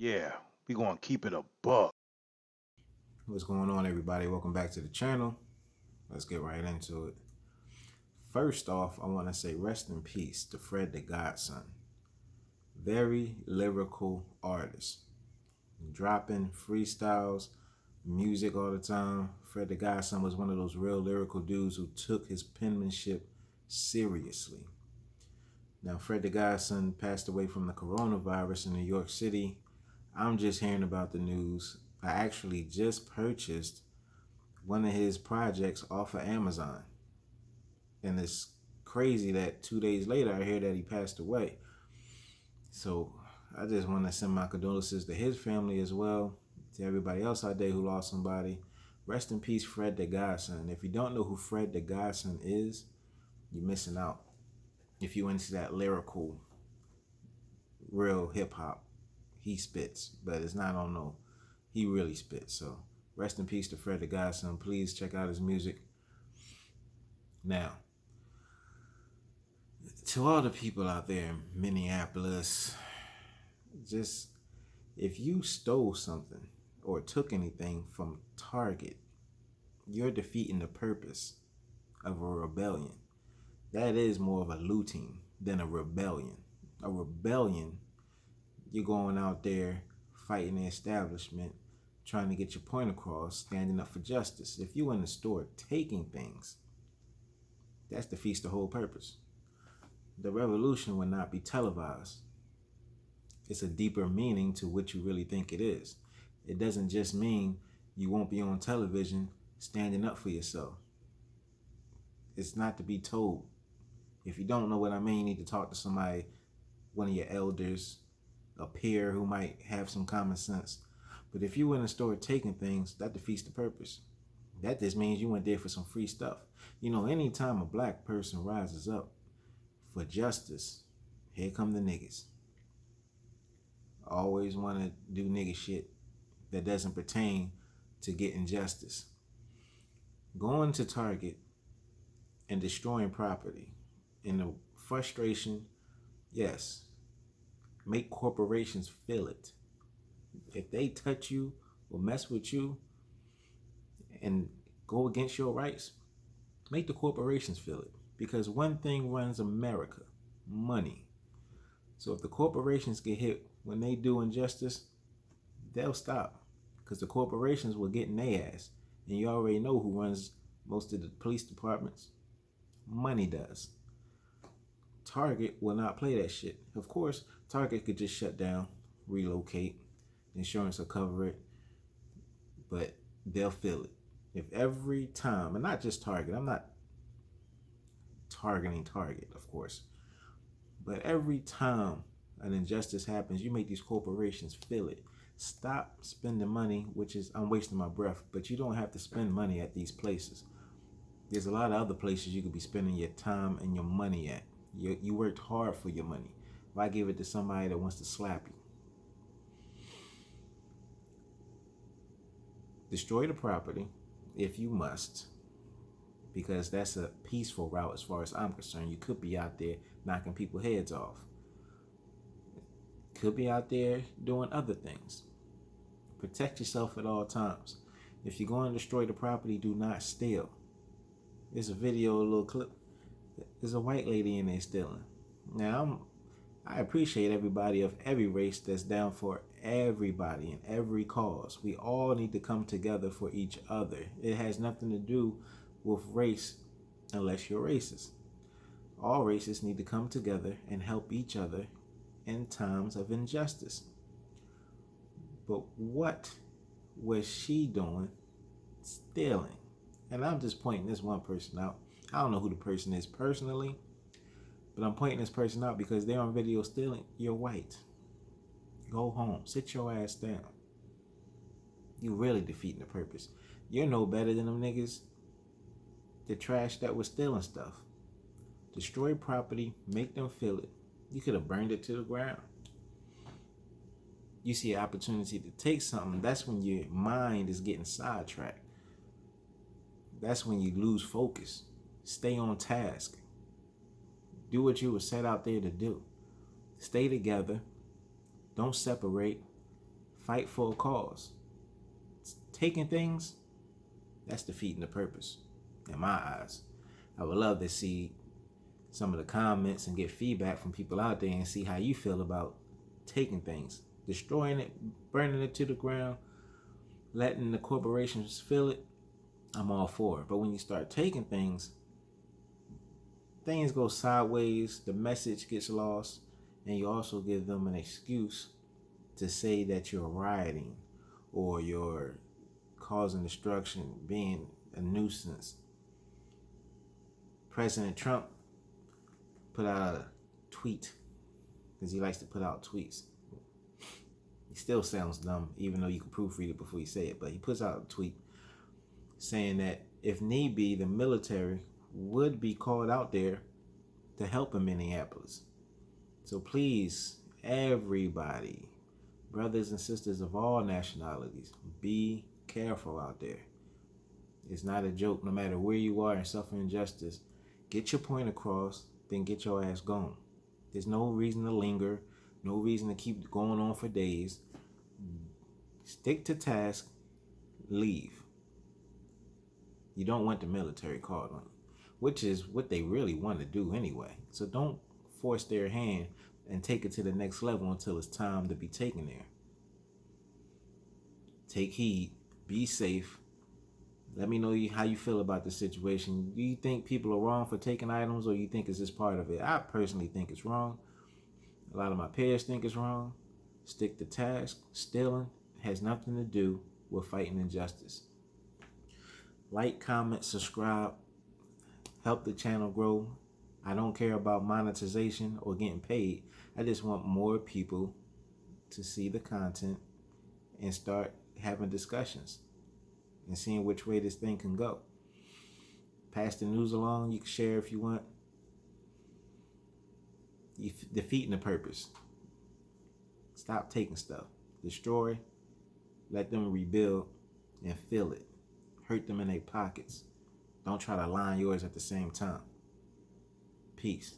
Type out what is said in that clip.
Yeah, we gonna keep it a buck. What's going on, everybody? Welcome back to the channel. Let's get right into it. First off, I want to say rest in peace to Fred the Godson. Very lyrical artist. Dropping freestyles, music all the time. Fred the Godson was one of those real lyrical dudes who took his penmanship seriously. Now, Fred the Godson passed away from the coronavirus in New York City. I'm just hearing about the news. I actually just purchased one of his projects off of Amazon. And it's crazy that 2 days later I hear that he passed away. So I just want to send my condolences to his family as well, to everybody else out there who lost somebody. Rest in peace, Fred the Godson. If you don't know who Fred the Godson is, you're missing out. If you into that lyrical, real hip hop, he spits, but it's not on no. He really spits. So rest in peace to Fred the Godson. Please check out his music. Now, to all the people out there in Minneapolis, just if you stole something or took anything from Target, you're defeating the purpose of a rebellion. That is more of a looting than a rebellion. A rebellion, you're going out there fighting the establishment, trying to get your point across, standing up for justice. If you in the store taking things, that defeats the whole purpose. The revolution will not be televised. It's a deeper meaning to what you really think it is. It doesn't just mean you won't be on television standing up for yourself. It's not to be told. If you don't know what I mean, you need to talk to somebody, one of your elders, a peer who might have some common sense. But if you in the store taking things, that defeats the purpose. That just means you went there for some free stuff. You know, anytime a black person rises up for justice, here come the niggas. Always want to do nigga shit that doesn't pertain to getting justice. Going to Target and destroying property in the frustration, yes, make corporations feel it. If they touch you or mess with you and go against your rights, make the corporations feel it. Because one thing runs America: money. So if the corporations get hit when they do injustice, they'll stop. Because the corporations will get in their ass. And you already know who runs most of the police departments. Money does. Target will not play that shit. Of course, Target could just shut down, relocate, insurance will cover it, but they'll feel it. If every time, and not just Target, I'm not targeting Target, of course, but every time an injustice happens, you make these corporations feel it. Stop spending money, which is, I'm wasting my breath, but you don't have to spend money at these places. There's a lot of other places you could be spending your time and your money at. You worked hard for your money. Why give it to somebody that wants to slap you? Destroy the property if you must, because that's a peaceful route as far as I'm concerned. You could be out there knocking people's heads off. Could be out there doing other things. Protect yourself at all times. If you're going to destroy the property, do not steal. There's a video, a little clip. There's a white lady in there stealing. Now, I appreciate everybody of every race that's down for everybody and every cause. We all need to come together for each other. It has nothing to do with race unless you're racist. All races need to come together and help each other in times of injustice. But what was she doing? Stealing. And I'm just pointing this one person out. I don't know who the person is personally, but I'm pointing this person out because they're on video stealing. You're white. Go home. Sit your ass down. You really defeating the purpose. You're no better than them niggas, the trash that was stealing stuff. Destroy property, make them feel it. You could have burned it to the ground. You see an opportunity to take something, that's when your mind is getting sidetracked. That's when you lose focus. Stay on task. Do what you were set out there to do. Stay together. Don't separate. Fight for a cause. Taking things, that's defeating the purpose, in my eyes. I would love to see some of the comments and get feedback from people out there and see how you feel about taking things, destroying it, burning it to the ground, letting the corporations fill it. I'm all for it. But when you start taking things go sideways, the message gets lost, and you also give them an excuse to say that you're rioting or you're causing destruction, being a nuisance. President Trump put out a tweet, because he likes to put out tweets. He still sounds dumb, even though you can proofread it before you say it, but he puts out a tweet saying that if need be, the military would be called out there to help in Minneapolis. So please, everybody, brothers and sisters of all nationalities, be careful out there. It's not a joke. No matter where you are and suffering injustice, get your point across, then get your ass gone. There's no reason to linger, no reason to keep going on for days. Stick to task, leave. You don't want the military called on you, which is what they really want to do anyway. So don't force their hand and take it to the next level until it's time to be taken there. Take heed, be safe. Let me know how you feel about the situation. Do you think people are wrong for taking items, or you think it's just part of it? I personally think it's wrong. A lot of my peers think it's wrong. Stick to task. Stealing has nothing to do with fighting injustice. Like, comment, subscribe. Help the channel grow. I don't care about monetization or getting paid. I just want more people to see the content and start having discussions and seeing which way this thing can go. Pass the news along. You can share if you want. You're defeating the purpose. Stop taking stuff. Destroy. Let them rebuild and fill it. Hurt them in their pockets. Don't try to line yours at the same time. Peace.